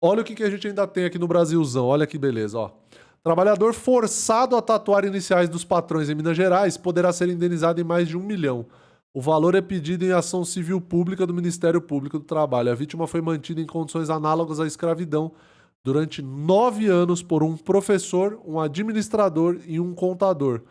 Olha o que a gente ainda tem aqui no Brasilzão, olha que beleza, ó. Trabalhador forçado a tatuar iniciais dos patrões em Minas Gerais poderá ser indenizado em mais de 1 milhão. O valor é pedido em ação civil pública do Ministério Público do Trabalho. A vítima foi mantida em condições análogas à escravidão durante 9 anos por um professor, um administrador e um contador,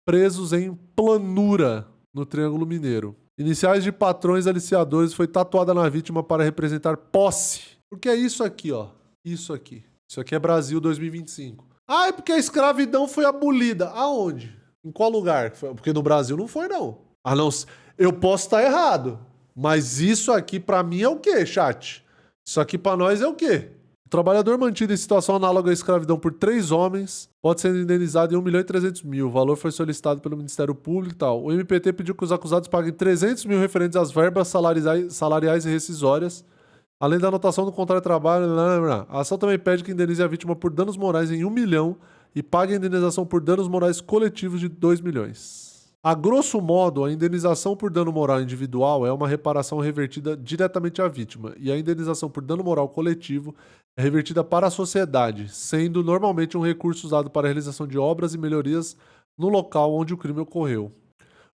presos em Planura, no Triângulo Mineiro. Iniciais de patrões aliciadores foi tatuada na vítima para representar posse. Porque é isso aqui, ó. Isso aqui. Isso aqui é Brasil 2025. Ah, é porque a escravidão foi abolida. Aonde? Em qual lugar? Porque no Brasil não foi, não. Ah, não. Eu posso estar errado. Mas isso aqui pra mim é o quê, chat? Isso aqui pra nós é o quê? O trabalhador mantido em situação análoga à escravidão por 3 homens pode ser indenizado em 1.300.000. O valor foi solicitado pelo Ministério Público e tal. O MPT pediu que os acusados paguem 300 mil referentes às verbas salariais e rescisórias, além da anotação do contrato de trabalho. A ação também pede que indenize a vítima por danos morais em 1 milhão e pague a indenização por danos morais coletivos de 2 milhões. A grosso modo, a indenização por dano moral individual é uma reparação revertida diretamente à vítima, e a indenização por dano moral coletivo é revertida para a sociedade, sendo normalmente um recurso usado para a realização de obras e melhorias no local onde o crime ocorreu.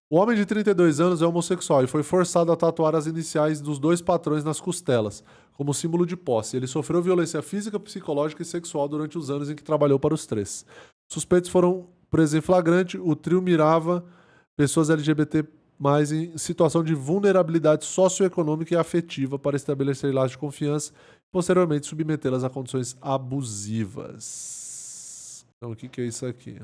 O homem de 32 anos é homossexual e foi forçado a tatuar as iniciais dos 2 patrões nas costelas, como símbolo de posse. Ele sofreu violência física, psicológica e sexual durante os anos em que trabalhou para os 3. Suspeitos foram presos em flagrante. O trio mirava pessoas LGBT+, em situação de vulnerabilidade socioeconômica e afetiva para estabelecer laços de confiança e, posteriormente, submetê-las a condições abusivas. Então, o que é isso aqui?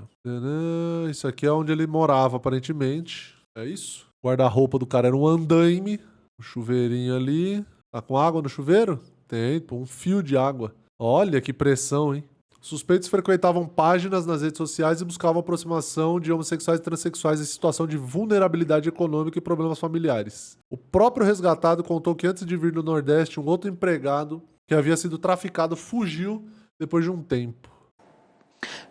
Isso aqui é onde ele morava, aparentemente. É isso? O guarda-roupa do cara era um andaime. Um chuveirinho ali. Tá com água no chuveiro? Tem, pô, um fio de água. Olha que pressão, hein? Suspeitos frequentavam páginas nas redes sociais e buscavam aproximação de homossexuais e transexuais em situação de vulnerabilidade econômica e problemas familiares. O próprio resgatado contou que antes de vir do Nordeste, um outro empregado que havia sido traficado fugiu depois de um tempo.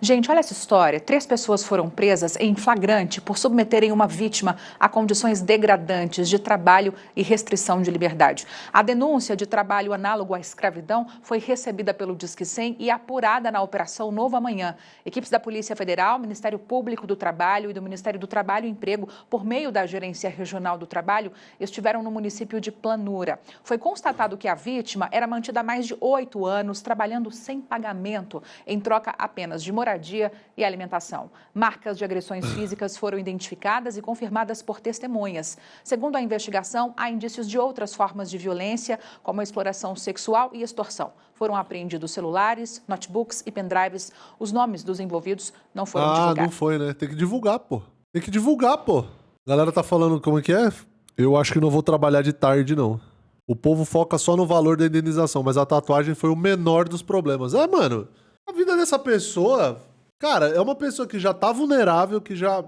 Gente, olha essa história. 3 pessoas foram presas em flagrante por submeterem uma vítima a condições degradantes de trabalho e restrição de liberdade. A denúncia de trabalho análogo à escravidão foi recebida pelo Disque 100 e apurada na Operação Novo Amanhã. Equipes da Polícia Federal, Ministério Público do Trabalho e do Ministério do Trabalho e Emprego, por meio da Gerência Regional do Trabalho, estiveram no município de Planura. Foi constatado que a vítima era mantida há mais de 8 anos, trabalhando sem pagamento, em troca apenas de moradia e alimentação. Marcas de agressões físicas foram identificadas e confirmadas por testemunhas. Segundo a investigação, há indícios de outras formas de violência, como a exploração sexual e extorsão. Foram apreendidos celulares, notebooks e pendrives. Os nomes dos envolvidos não foram divulgados. Não foi, né? Tem que divulgar, pô. Tem que divulgar, pô. A galera tá falando como é que é? Eu acho que não vou trabalhar de tarde, não. O povo foca só no valor da indenização, mas a tatuagem foi o menor dos problemas. Mano, a vida dessa pessoa, cara, é uma pessoa que já tá vulnerável, que já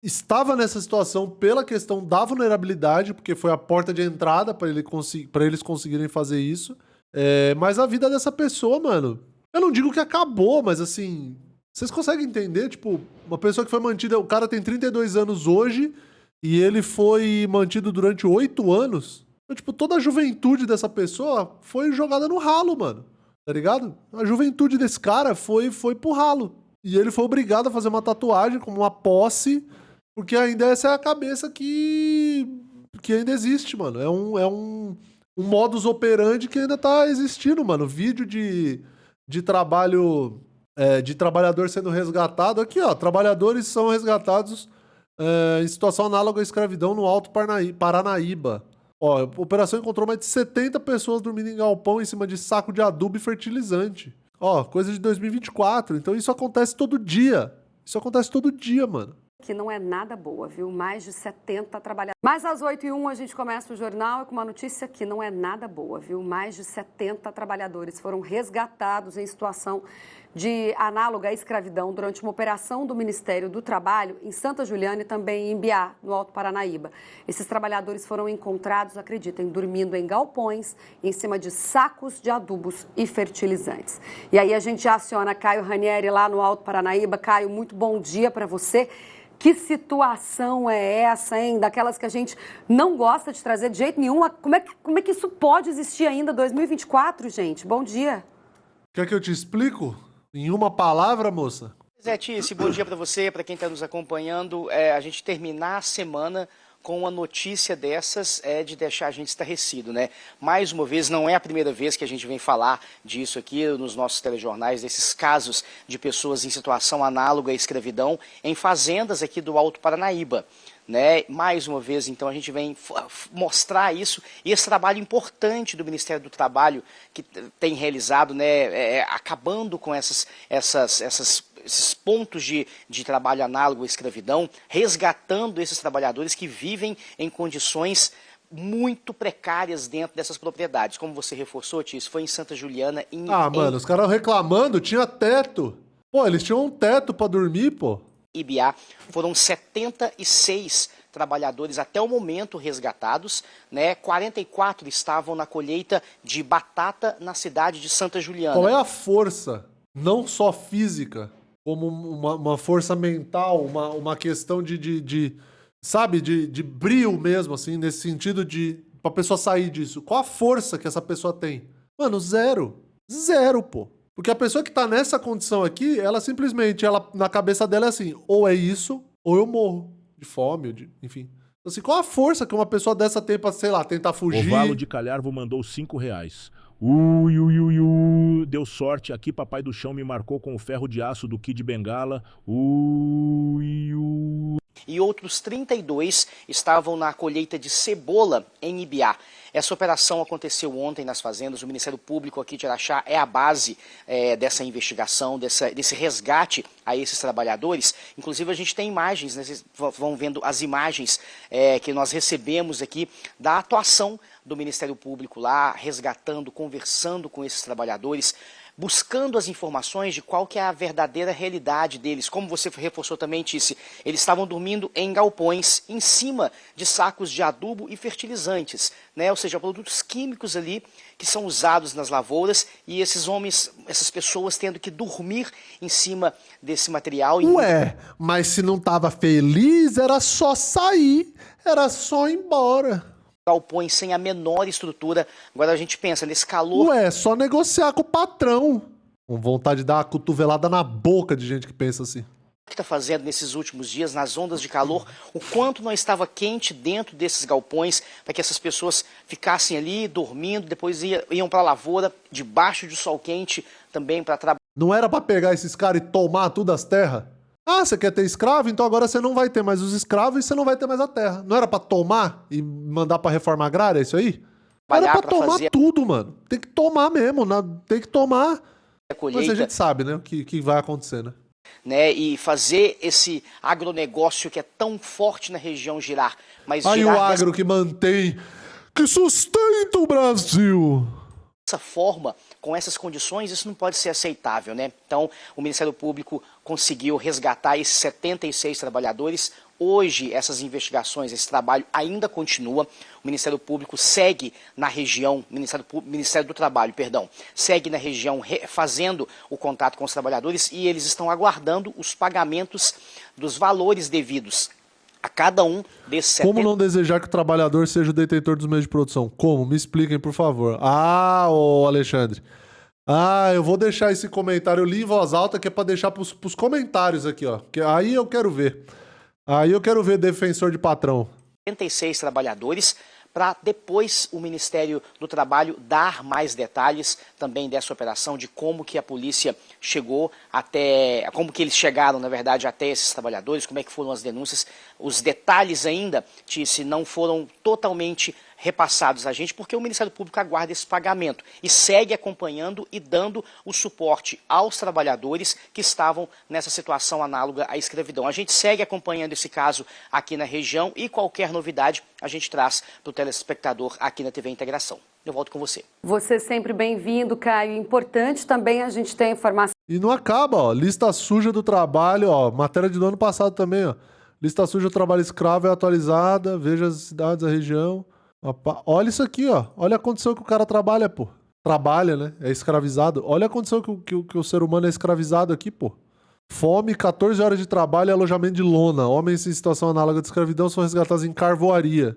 estava nessa situação pela questão da vulnerabilidade, porque foi a porta de entrada pra eles conseguirem fazer isso. Mas a vida dessa pessoa, mano, eu não digo que acabou, mas assim, vocês conseguem entender? Tipo, uma pessoa que foi mantida, o cara tem 32 anos hoje e ele foi mantido durante 8 anos. Então, tipo, toda a juventude dessa pessoa foi jogada no ralo, mano. Tá ligado? A juventude desse cara foi pro ralo. E ele foi obrigado a fazer uma tatuagem como uma posse, porque ainda essa é a cabeça que ainda existe, mano. É um modus operandi que ainda tá existindo, mano. Vídeo de trabalho, de trabalhador sendo resgatado. Aqui, ó, trabalhadores são resgatados em situação análoga à escravidão no Alto Paranaíba. Ó, a operação encontrou mais de 70 pessoas dormindo em galpão em cima de saco de adubo e fertilizante. Ó, coisa de 2024. Então isso acontece todo dia. Isso acontece todo dia, mano. Que não é nada boa, viu? Mais de 70 trabalhadores. Mas às 8h01 a gente começa o jornal com uma notícia que não é nada boa, viu? Mais de 70 trabalhadores foram resgatados em situação de análoga à escravidão durante uma operação do Ministério do Trabalho em Santa Juliana e também em Imbiá, no Alto Paranaíba. Esses trabalhadores foram encontrados, acreditem, dormindo em galpões, em cima de sacos de adubos e fertilizantes. E aí a gente já aciona Caio Ranieri lá no Alto Paranaíba. Caio, muito bom dia para você. Que situação é essa, hein? Daquelas que a gente não gosta de trazer de jeito nenhum. Como é que isso pode existir ainda em 2024, gente? Bom dia. Quer que eu te explico? Em uma palavra, moça? Zé Tice, bom dia para você, para quem está nos acompanhando. A gente terminar a semana com uma notícia dessas de deixar a gente estarrecido, né? Mais uma vez, não é a primeira vez que a gente vem falar disso aqui nos nossos telejornais, desses casos de pessoas em situação análoga à escravidão em fazendas aqui do Alto Paranaíba. Né? Mais uma vez, então, a gente vem mostrar isso e esse trabalho importante do Ministério do Trabalho que tem realizado, né? Acabando com esses pontos de trabalho análogo à escravidão, resgatando esses trabalhadores que vivem em condições muito precárias dentro dessas propriedades. Como você reforçou, Tia, isso foi em Santa Juliana. Mano, os caras reclamando, tinha teto. Pô, eles tinham um teto pra dormir, pô. Ibiá, foram 76 trabalhadores até o momento resgatados, né? 44 estavam na colheita de batata na cidade de Santa Juliana. Qual é a força, não só física, como uma força mental, uma questão sabe, de brio mesmo, assim, nesse sentido pra pessoa sair disso? Qual a força que essa pessoa tem? Mano, zero. Zero, pô. Porque a pessoa que tá nessa condição aqui, ela simplesmente, na cabeça dela é assim, ou é isso, ou eu morro de fome, enfim. Então, assim, qual a força que uma pessoa dessa tem pra, sei lá, tentar fugir? Ovalo de Calharvo mandou R$5. Deu sorte, aqui Papai do Chão me marcou com o ferro de aço do Kid Bengala. E outros 32 estavam na colheita de cebola em Ibiá. Essa operação aconteceu ontem nas fazendas. O Ministério Público aqui de Araxá é a base dessa investigação, desse resgate a esses trabalhadores. Inclusive a gente tem imagens, né? Vocês vão vendo as imagens que nós recebemos aqui da atuação do Ministério Público lá, resgatando, conversando com esses trabalhadores, buscando as informações de qual que é a verdadeira realidade deles. Como você reforçou também, Tice, eles estavam dormindo em galpões, em cima de sacos de adubo e fertilizantes, né? Ou seja, produtos químicos ali que são usados nas lavouras e esses homens, essas pessoas tendo que dormir em cima desse material. Ué, mas se não tava feliz, era só sair, era só ir embora. Galpões sem a menor estrutura. Agora a gente pensa nesse calor. Ué, só negociar com o patrão. Com vontade de dar uma cotovelada na boca de gente que pensa assim. O que está fazendo nesses últimos dias, nas ondas de calor, o quanto não estava quente dentro desses galpões, para que essas pessoas ficassem ali dormindo, depois iam para a lavoura, debaixo de sol quente, também para trabalhar. Não era para pegar esses caras e tomar tudo as terras? Ah, você quer ter escravo? Então agora você não vai ter mais os escravos e você não vai ter mais a terra. Não era pra tomar e mandar pra reforma agrária isso aí? Era pra tomar tudo, mano. Tem que tomar mesmo, tem que tomar. Mas a gente sabe, né, o que vai acontecer, né? E fazer esse agronegócio que é tão forte na região girar. Mas aí o agro que mantém, que sustenta o Brasil. Dessa forma, com essas condições, isso não pode ser aceitável, né? Então, o Ministério Público conseguiu resgatar esses 76 trabalhadores. Hoje, essas investigações, esse trabalho ainda continua. O Ministério Público segue na região, Ministério do Trabalho, perdão, segue na região fazendo o contato com os trabalhadores e eles estão aguardando os pagamentos dos valores devidos a cada um desses 70... Como não desejar que o trabalhador seja o detentor dos meios de produção? Como? Me expliquem, por favor. Ô Alexandre. Eu vou deixar esse comentário, eu li em voz alta, que é pra deixar pros comentários aqui, ó. Que aí eu quero ver. Aí eu quero ver defensor de patrão. 76 trabalhadores, para depois o Ministério do Trabalho dar mais detalhes também dessa operação, de como que a polícia chegou até, como que eles chegaram, na verdade, até esses trabalhadores, como é que foram as denúncias. Os detalhes ainda, Tice, não foram totalmente repassados a gente, porque o Ministério Público aguarda esse pagamento e segue acompanhando e dando o suporte aos trabalhadores que estavam nessa situação análoga à escravidão. A gente segue acompanhando esse caso aqui na região e qualquer novidade a gente traz para o telespectador aqui na TV Integração. Eu volto com você. Você sempre bem-vindo, Caio. Importante também a gente ter informação. E não acaba, ó. Lista suja do trabalho, ó. Matéria do ano passado também, ó. Lista suja do trabalho escravo é atualizada. Veja as cidades da região. Olha isso aqui, ó. Olha a condição que o cara trabalha, pô. Trabalha, né? É escravizado. Olha a condição que o ser humano é escravizado aqui, pô. Fome, 14 horas de trabalho e alojamento de lona. Homens em situação análoga de escravidão são resgatados em carvoaria.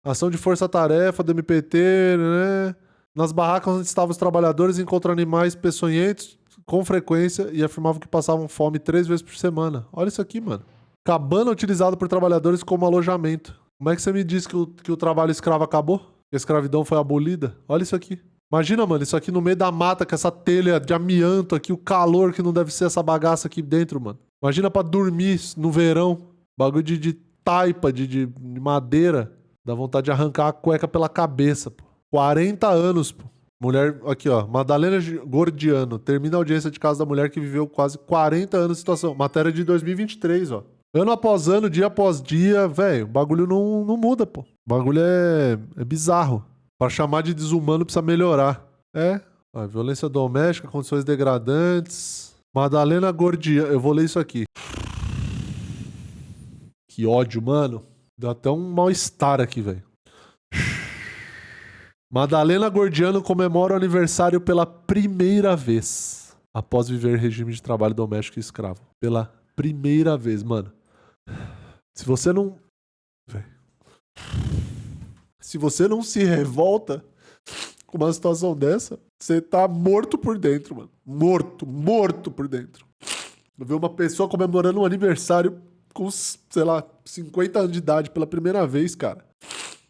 Ação de força-tarefa do MPT, né? Nas barracas onde estavam os trabalhadores encontram animais peçonhentos com frequência e afirmavam que passavam fome 3 vezes por semana. Olha isso aqui, mano. Cabana utilizada por trabalhadores como alojamento. Como é que você me diz que o trabalho escravo acabou? Que a escravidão foi abolida? Olha isso aqui. Imagina, mano, isso aqui no meio da mata, com essa telha de amianto aqui, o calor que não deve ser essa bagaça aqui dentro, mano. Imagina pra dormir no verão. Bagulho de taipa, de madeira. Dá vontade de arrancar a cueca pela cabeça, pô. 40 anos, pô. Mulher, aqui ó, Madalena Gordiano. Termina a audiência de casa da mulher que viveu quase 40 anos de situação. Matéria de 2023, ó. Ano após ano, dia após dia, velho, o bagulho não muda, pô. O bagulho é bizarro. Pra chamar de desumano precisa melhorar. Ó, violência doméstica, condições degradantes. Madalena Gordiano. Eu vou ler isso aqui. Que ódio, mano. Deu até um mal-estar aqui, velho. Madalena Gordiano comemora o aniversário pela primeira vez após viver regime de trabalho doméstico e escravo. Pela primeira vez, mano. Se você não... Véio. Se você não se revolta com uma situação dessa, você tá morto por dentro, mano. Morto por dentro. Eu vi uma pessoa comemorando um aniversário com, sei lá, 50 anos de idade pela primeira vez, cara.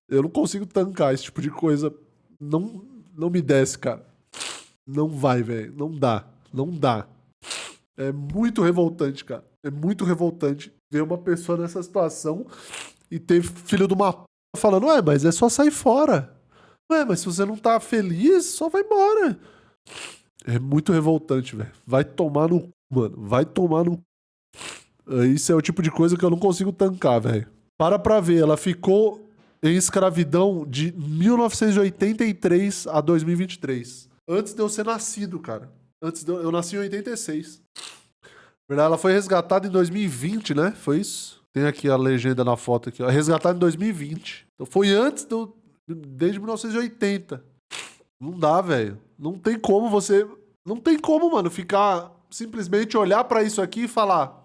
Eu não consigo tancar esse tipo de coisa. Não me desce, cara. Não vai, velho. Não dá. É muito revoltante, cara. É muito revoltante ver uma pessoa nessa situação e ter filho de uma p... falando, mas é só sair fora. Mas se você não tá feliz, só vai embora. É muito revoltante, velho. Vai tomar no c... mano. Vai tomar no c... Isso é o tipo de coisa que eu não consigo tancar, velho. Pra ver, ela ficou em escravidão de 1983 a 2023. Antes de eu ser nascido, cara. Eu nasci em 86. Na verdade, ela foi resgatada em 2020, né? Foi isso? Tem aqui a legenda na foto aqui, ó. Resgatada em 2020. Então foi antes desde 1980. Não dá, velho. Não tem como você... Não tem como, mano, ficar... Simplesmente olhar pra isso aqui e falar...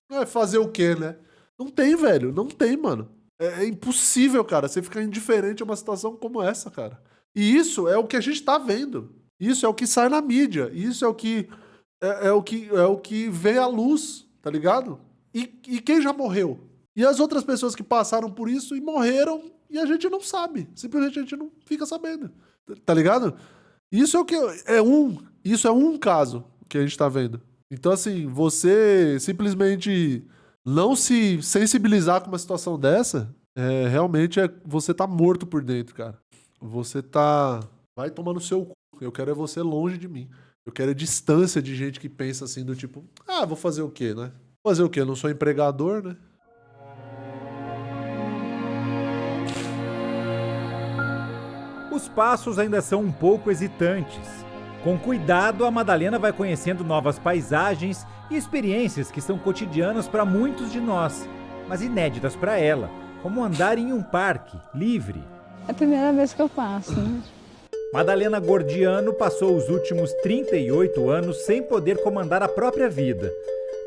vai fazer o quê, né? Não tem, velho. Não tem, mano. É impossível, cara, você ficar indiferente a uma situação como essa, cara. E isso é o que a gente tá vendo. Isso é o que sai na mídia. Isso é o que... É o que vem à luz, tá ligado? E quem já morreu? E as outras pessoas que passaram por isso e morreram e a gente não sabe. Simplesmente a gente não fica sabendo. Tá ligado? Isso é o que isso é um caso que a gente tá vendo. Então, assim, você simplesmente não se sensibilizar com uma situação dessa, realmente você tá morto por dentro, cara. Você tá... Vai tomar no seu cu. Eu quero você longe de mim. Eu quero distância de gente que pensa assim do tipo... vou fazer o quê, né? Fazer o quê? Eu não sou empregador, né? Os passos ainda são um pouco hesitantes. Com cuidado, a Madalena vai conhecendo novas paisagens e experiências que são cotidianas para muitos de nós, mas inéditas para ela, como andar em um parque, livre. É a primeira vez que eu faço, né? Madalena Gordiano passou os últimos 38 anos sem poder comandar a própria vida.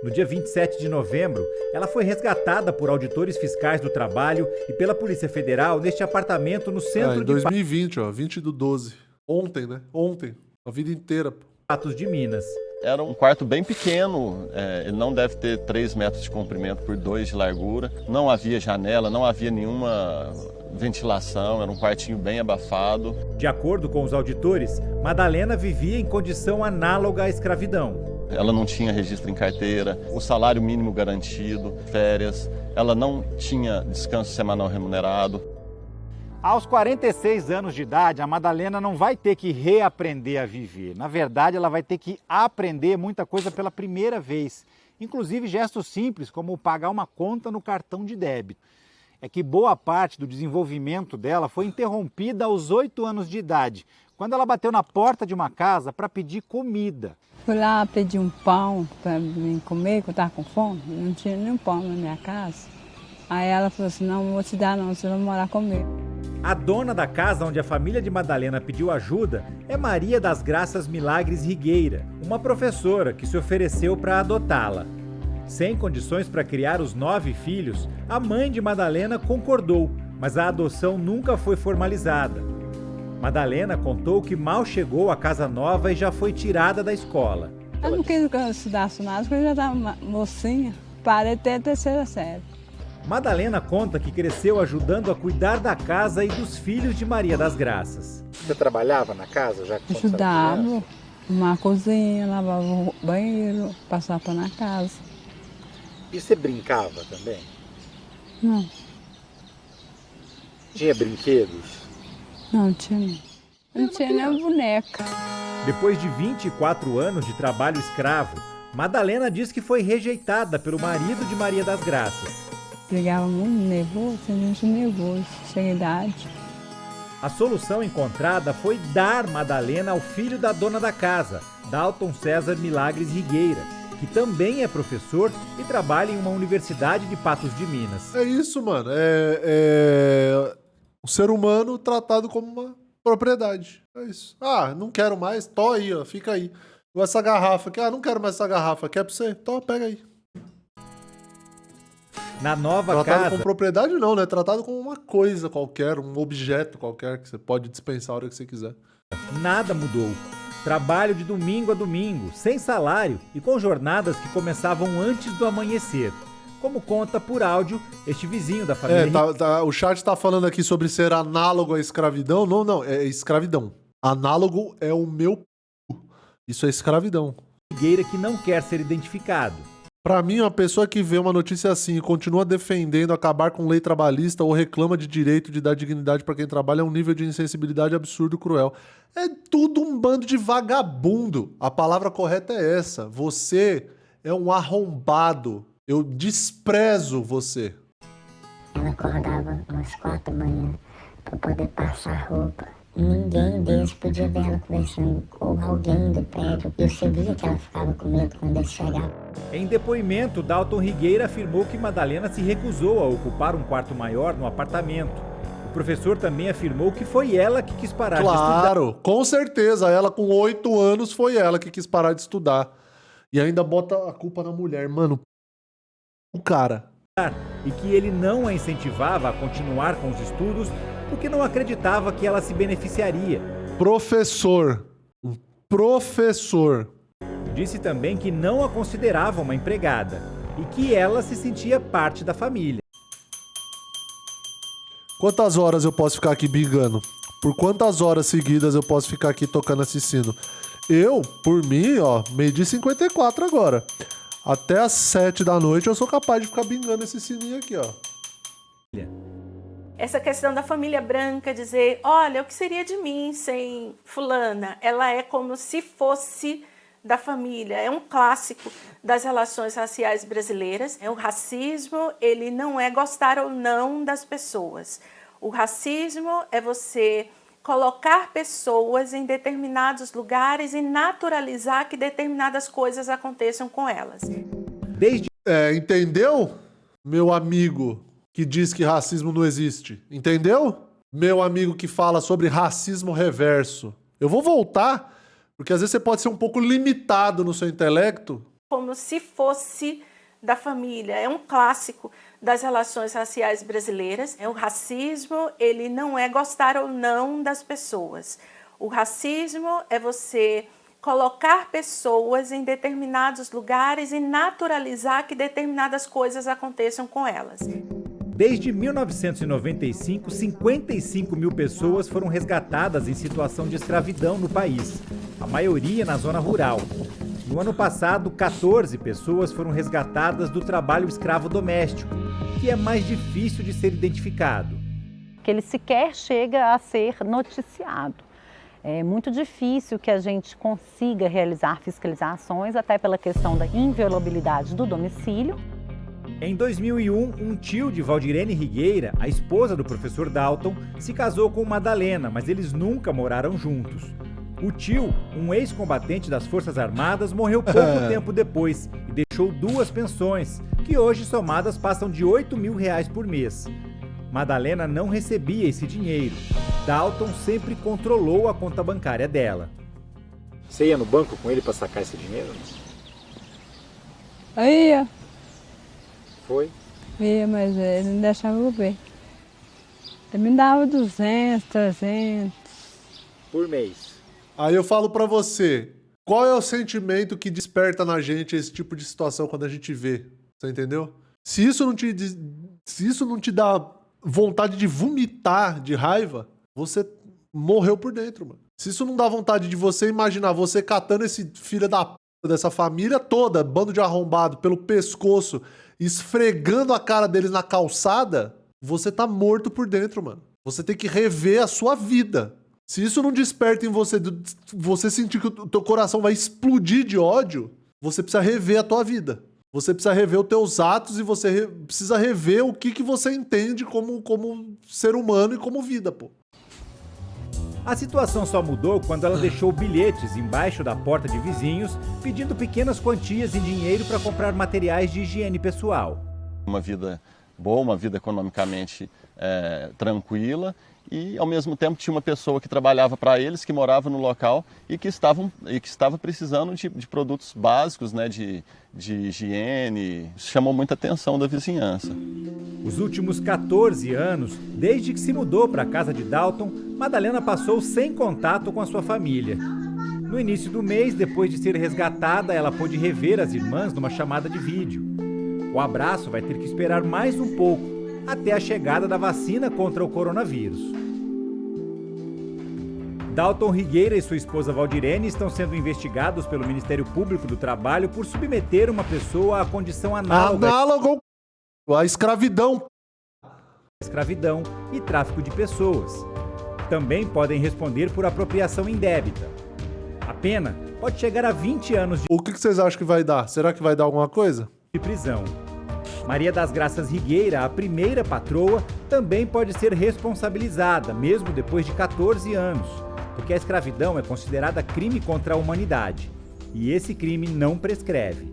No dia 27 de novembro, ela foi resgatada por auditores fiscais do trabalho e pela Polícia Federal neste apartamento no centro em 2020, 20/12. Ontem, né? Ontem. A vida inteira. Patos de Minas. Era um quarto bem pequeno, ele não deve ter 3 metros de comprimento por 2 de largura. Não havia janela, não havia nenhuma ventilação, era um quartinho bem abafado. De acordo com os auditores, Madalena vivia em condição análoga à escravidão. Ela não tinha registro em carteira, o salário mínimo garantido, férias, ela não tinha descanso semanal remunerado. Aos 46 anos de idade, a Madalena não vai ter que reaprender a viver. Na verdade, ela vai ter que aprender muita coisa pela primeira vez. Inclusive gestos simples, como pagar uma conta no cartão de débito. É que boa parte do desenvolvimento dela foi interrompida aos 8 anos de idade, quando ela bateu na porta de uma casa para pedir comida. Fui lá pedir um pão para me comer, que eu estava com fome. Não tinha nenhum pão na minha casa. Aí ela falou assim, não vou te dar não, você vai morar comigo. A dona da casa onde a família de Madalena pediu ajuda é Maria das Graças Milagres Rigueira, uma professora que se ofereceu para adotá-la. Sem condições para criar os 9 filhos, a mãe de Madalena concordou, mas a adoção nunca foi formalizada. Madalena contou que mal chegou à casa nova e já foi tirada da escola. Eu não quis que eu estudasse nada, porque eu já estava mocinha. Parei até a 3ª série. Madalena conta que cresceu ajudando a cuidar da casa e dos filhos de Maria das Graças. Você trabalhava na casa já? Ajudava, arrumar a cozinha, lavava o banheiro, passava na casa. E você brincava também? Não, Tinha brinquedos? não tinha. Não tinha nem boneca. Depois de 24 anos de trabalho escravo, Madalena diz que foi rejeitada pelo marido de Maria das Graças. Brigava muito nervoso, muito nervoso, sem idade. A solução encontrada foi dar Madalena ao filho da dona da casa, Dalton César Milagres Rigueira, que também é professor e trabalha em uma universidade de Patos de Minas. É isso, mano. É o ser humano tratado como uma propriedade. É isso. Ah, não quero mais. Tó aí, ó. Fica aí. Ou essa garrafa aqui. Ah, não quero mais essa garrafa. Quer pra você? Tó, pega aí. Na nova Tratado casa... como propriedade não, né? Tratado como uma coisa qualquer, um objeto qualquer que você pode dispensar a hora que você quiser. Nada mudou. Trabalho de domingo a domingo, sem salário e com jornadas que começavam antes do amanhecer. Como conta por áudio este vizinho da família... O chat tá falando aqui sobre ser análogo à escravidão. Não, é escravidão. Análogo é o meu p***. Isso é escravidão. Rigueira que não quer ser identificado. Pra mim, uma pessoa que vê uma notícia assim e continua defendendo acabar com lei trabalhista ou reclama de direito de dar dignidade pra quem trabalha é um nível de insensibilidade absurdo e cruel. É tudo um bando de vagabundo. A palavra correta é essa. Você é um arrombado. Eu desprezo você. Ela acordava umas 4 da manhã pra poder passar roupa. Ninguém deles podia ver ela conversando com alguém do prédio. Eu sabia que ela ficava com medo quando eles chegavam. Em depoimento, Dalton Rigueira afirmou que Madalena se recusou a ocupar um quarto maior no apartamento. O professor também afirmou que foi ela que quis parar de estudar. Claro, com certeza. Ela com 8 anos foi ela que quis parar de estudar. E ainda bota a culpa na mulher. Mano, o cara. E que ele não a incentivava a continuar com os estudos porque não acreditava que ela se beneficiaria. Professor. Um professor. Disse também que não a considerava uma empregada e que ela se sentia parte da família. Quantas horas eu posso ficar aqui bingando? Por quantas horas seguidas eu posso ficar aqui tocando esse sino? Eu, por mim, ó, 12h54 agora. Até às 7 da noite eu sou capaz de ficar bingando esse sininho aqui, ó. Essa questão da família branca, dizer, olha, o que seria de mim sem fulana? Ela é como se fosse da família. É um clássico das relações raciais brasileiras. O racismo, ele não é gostar ou não das pessoas. O racismo é você colocar pessoas em determinados lugares e naturalizar que determinadas coisas aconteçam com elas. Entendeu? Meu amigo que diz que racismo não existe. Entendeu? Meu amigo que fala sobre racismo reverso. Eu vou voltar, porque às vezes você pode ser um pouco limitado no seu intelecto. Como se fosse da família. É um clássico das relações raciais brasileiras. O racismo, ele não é gostar ou não das pessoas. O racismo é você colocar pessoas em determinados lugares e naturalizar que determinadas coisas aconteçam com elas. Desde 1995, 55 mil pessoas foram resgatadas em situação de escravidão no país, a maioria na zona rural. No ano passado, 14 pessoas foram resgatadas do trabalho escravo doméstico, que é mais difícil de ser identificado. Que ele sequer chega a ser noticiado. É muito difícil que a gente consiga realizar fiscalizações, até pela questão da inviolabilidade do domicílio. Em 2001, um tio de Valdirene Rigueira, a esposa do professor Dalton, se casou com Madalena, mas eles nunca moraram juntos. O tio, um ex-combatente das Forças Armadas, morreu pouco tempo depois e deixou 2 pensões, que hoje somadas passam de R$8.000 por mês. Madalena não recebia esse dinheiro. Dalton sempre controlou a conta bancária dela. Você ia no banco com ele para sacar esse dinheiro? Aí ia. Foi? Ia, mas ele não deixava eu ver. Ele me dava 200, 300. Por mês. Aí eu falo pra você, qual é o sentimento que desperta na gente esse tipo de situação quando a gente vê? Você entendeu? Se isso não te dá vontade de vomitar de raiva, você morreu por dentro, mano. Se isso não dá vontade de você imaginar você catando esse filho da p dessa família toda, bando de arrombado, pelo pescoço, esfregando a cara deles na calçada, você tá morto por dentro, mano. Você tem que rever a sua vida. Se isso não desperta em você, você sentir que o teu coração vai explodir de ódio, você precisa rever a tua vida. Você precisa rever os teus atos e você precisa rever o que você entende como ser humano e como vida, pô. A situação só mudou quando ela deixou bilhetes embaixo da porta de vizinhos, pedindo pequenas quantias em dinheiro para comprar materiais de higiene pessoal. Uma vida boa, uma vida economicamente tranquila, e ao mesmo tempo tinha uma pessoa que trabalhava para eles, que morava no local e que estava precisando de produtos básicos, né, de higiene. Isso chamou muita atenção da vizinhança. Os últimos 14 anos, desde que se mudou para a casa de Dalton, Madalena passou sem contato com a sua família. No início do mês, depois de ser resgatada, ela pôde rever as irmãs numa chamada de vídeo. O abraço vai ter que esperar mais um pouco, até a chegada da vacina contra o coronavírus. Dalton Rigueira e sua esposa Valdirene estão sendo investigados pelo Ministério Público do Trabalho por submeter uma pessoa à condição análoga à escravidão e tráfico de pessoas. Também podem responder por apropriação indébita. A pena pode chegar a 20 anos O que vocês acham que vai dar? Será que vai dar alguma coisa? de prisão. Maria das Graças Rigueira, a primeira patroa, também pode ser responsabilizada, mesmo depois de 14 anos, porque a escravidão é considerada crime contra a humanidade. E esse crime não prescreve.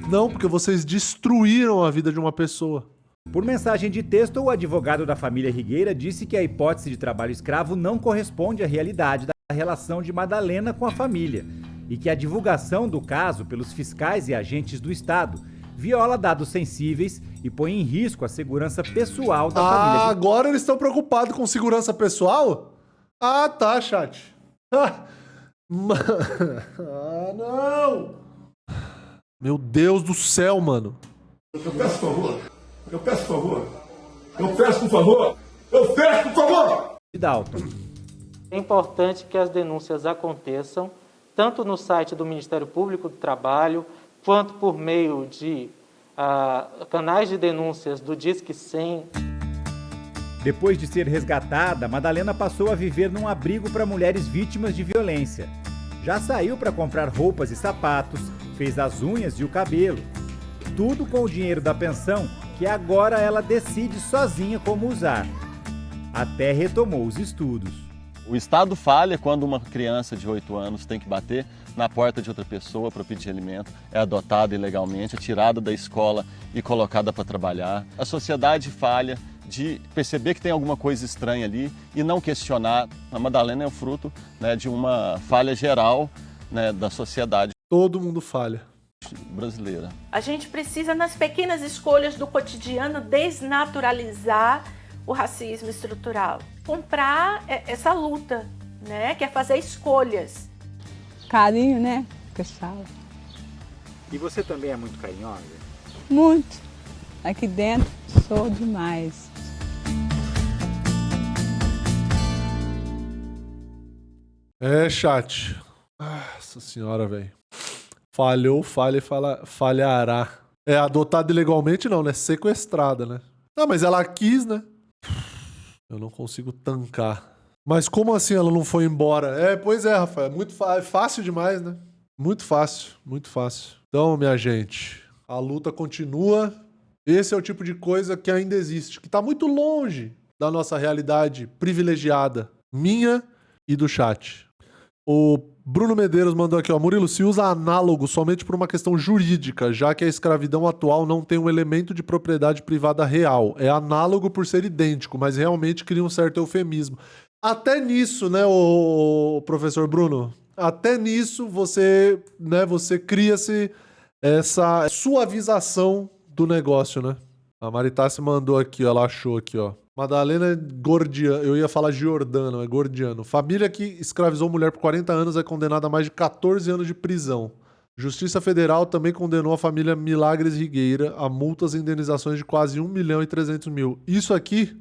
Não, porque vocês destruíram a vida de uma pessoa. Por mensagem de texto, o advogado da família Rigueira disse que a hipótese de trabalho escravo não corresponde à realidade da relação de Madalena com a família e que a divulgação do caso pelos fiscais e agentes do Estado viola dados sensíveis e põe em risco a segurança pessoal da família. Agora eles estão preocupados com segurança pessoal? Ah, tá, chat. Não! Meu Deus do céu, mano. Eu peço por favor. Eu peço por favor. Eu peço por favor. Eu peço por favor. Dalton. É importante que as denúncias aconteçam tanto no site do Ministério Público do Trabalho, quanto por meio de canais de denúncias do Disque 100. Depois de ser resgatada, Madalena passou a viver num abrigo para mulheres vítimas de violência. Já saiu para comprar roupas e sapatos, fez as unhas e o cabelo. Tudo com o dinheiro da pensão, que agora ela decide sozinha como usar. Até retomou os estudos. O Estado falha quando uma criança de 8 anos tem que bater na porta de outra pessoa para pedir alimento, é adotada ilegalmente, é tirada da escola e colocada para trabalhar. A sociedade falha de perceber que tem alguma coisa estranha ali e não questionar. A Madalena é o fruto, né, de uma falha geral, né, da sociedade. Todo mundo falha. Brasileira. A gente precisa, nas pequenas escolhas do cotidiano, desnaturalizar o racismo estrutural. Comprar essa luta, né? Que é fazer escolhas. Carinho, né? Pessoal. E você também é muito carinhosa? Muito. Aqui dentro sou demais. É, chat. Nossa senhora, velho. Falhou, falha e falhará. É, adotada ilegalmente não, né? Sequestrada, né? Não, mas ela quis, né? Eu não consigo tancar. Mas como assim ela não foi embora? É, pois é, Rafael. Muito fácil demais, né? Muito fácil, muito fácil. Então, minha gente, a luta continua. Esse é o tipo de coisa que ainda existe, que tá muito longe da nossa realidade privilegiada, minha e do chat. O Bruno Medeiros mandou aqui, ó. Murilo, se usa análogo somente por uma questão jurídica, já que a escravidão atual não tem um elemento de propriedade privada real. É análogo por ser idêntico, mas realmente cria um certo eufemismo. Até nisso, né, o professor Bruno? Até nisso você, né, você cria-se essa suavização do negócio, né? A Maritassi mandou aqui, ó, ela achou aqui, ó. Madalena Gordiano, eu ia falar Giordano, é Gordiano. Família que escravizou mulher por 40 anos é condenada a mais de 14 anos de prisão. Justiça Federal também condenou a família Milagres Rigueira a multas e indenizações de quase 1.300.000. Isso aqui,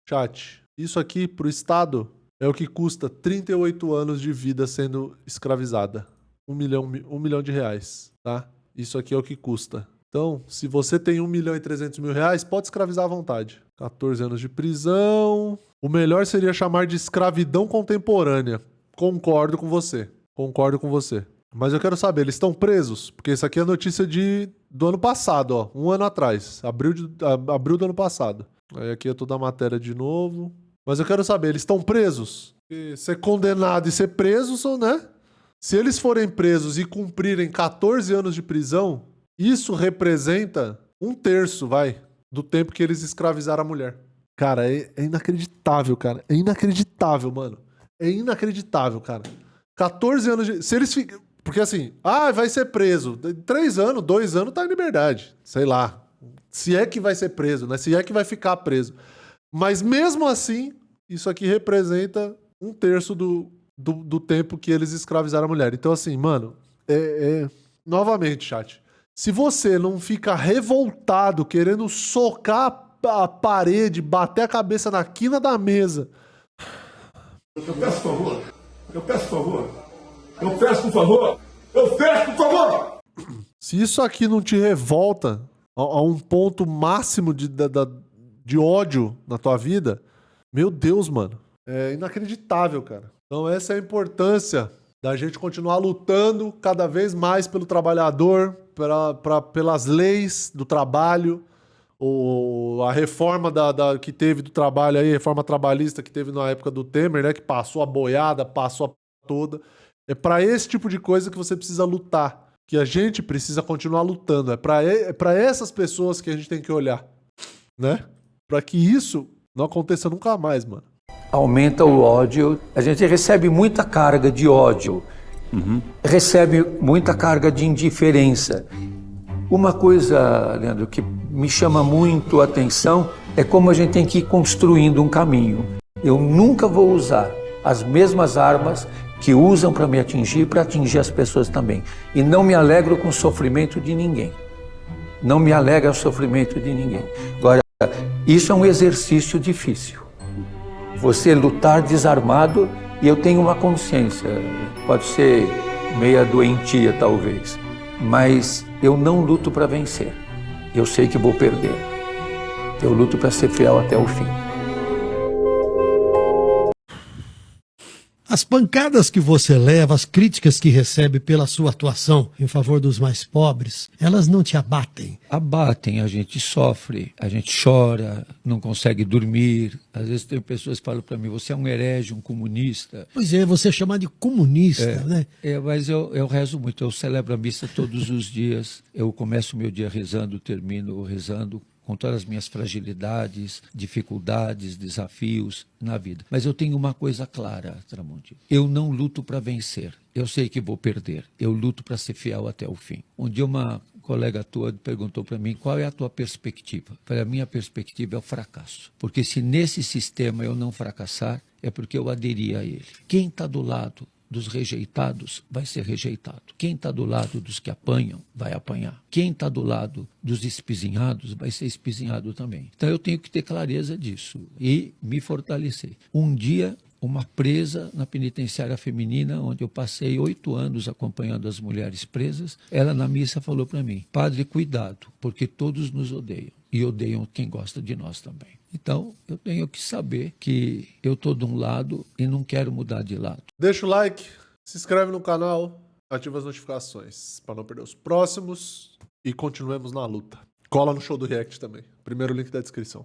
chat, isso aqui pro Estado é o que custa 38 anos de vida sendo escravizada. 1 milhão de reais, tá? Isso aqui é o que custa. Então, se você tem 1.300.000 reais, pode escravizar à vontade. 14 anos de prisão. O melhor seria chamar de escravidão contemporânea. Concordo com você. Concordo com você. Mas eu quero saber, eles estão presos? Porque isso aqui é notícia do ano passado, ó. 1 ano atrás. Abril do ano passado. Aí aqui é toda a matéria de novo. Mas eu quero saber, eles estão presos? Porque ser condenado e ser preso, né? Se eles forem presos e cumprirem 14 anos de prisão, isso representa 1/3, do tempo que eles escravizaram a mulher. Cara, é inacreditável, cara. É inacreditável, mano. É inacreditável, cara. 14 anos de... Se eles ficam... Porque assim, vai ser preso. 3 anos, 2 anos, tá em liberdade. Sei lá. Se é que vai ser preso, né? Se é que vai ficar preso. Mas mesmo assim, isso aqui representa 1/3 do tempo que eles escravizaram a mulher. Então assim, mano, novamente, chat. Se você não fica revoltado, querendo socar a parede, bater a cabeça na quina da mesa... Eu peço por favor. Eu peço por favor. Eu peço por favor. Eu peço por favor. Se isso aqui não te revolta a um ponto máximo de ódio na tua vida, meu Deus, mano. É inacreditável, cara. Então essa é a importância da gente continuar lutando cada vez mais pelo trabalhador, pelas leis do trabalho, a reforma que teve do trabalho aí, reforma trabalhista que teve na época do Temer, né, que passou a boiada, passou a toda. É para esse tipo de coisa que você precisa lutar, que a gente precisa continuar lutando. É para essas pessoas que a gente tem que olhar, né? Para que isso não aconteça nunca mais, mano. Aumenta o ódio, a gente recebe muita carga de ódio. Recebe muita carga de indiferença. Uma coisa, Leandro, que me chama muito a atenção é como a gente tem que ir construindo um caminho. Eu nunca vou usar as mesmas armas que usam para me atingir, para atingir as pessoas também. E não me alegro com o sofrimento de ninguém. Não me alegra o sofrimento de ninguém. Agora, isso é um exercício difícil. Você lutar desarmado, e eu tenho uma consciência, pode ser meia doentia talvez, mas eu não luto para vencer. Eu sei que vou perder. Eu luto para ser fiel até o fim. As pancadas que você leva, as críticas que recebe pela sua atuação em favor dos mais pobres, elas não te abatem? Abatem, a gente sofre, a gente chora, não consegue dormir. Às vezes tem pessoas que falam para mim, você é um herege, um comunista. Pois é, você é chamado de comunista, né? Mas eu rezo muito, eu celebro a missa todos os dias. Eu começo o meu dia rezando, termino rezando, com todas as minhas fragilidades, dificuldades, desafios na vida. Mas eu tenho uma coisa clara, Tramonte. Eu não luto para vencer. Eu sei que vou perder. Eu luto para ser fiel até o fim. Um dia uma colega tua perguntou para mim, qual é a tua perspectiva? Eu falei, a minha perspectiva é o fracasso. Porque se nesse sistema eu não fracassar, é porque eu aderi a ele. Quem está do lado dos rejeitados vai ser rejeitado. Quem está do lado dos que apanham, vai apanhar. Quem está do lado dos espizinhados, vai ser espizinhado também. Então eu tenho que ter clareza disso e me fortalecer. Um dia, uma presa na penitenciária feminina, onde eu passei 8 anos acompanhando as mulheres presas, ela na missa falou para mim, padre, cuidado, porque todos nos odeiam e odeiam quem gosta de nós também. Então, eu tenho que saber que eu estou de um lado e não quero mudar de lado. Deixa o like, se inscreve no canal, ativa as notificações para não perder os próximos e continuemos na luta. Cola no show do React também. Primeiro link da descrição.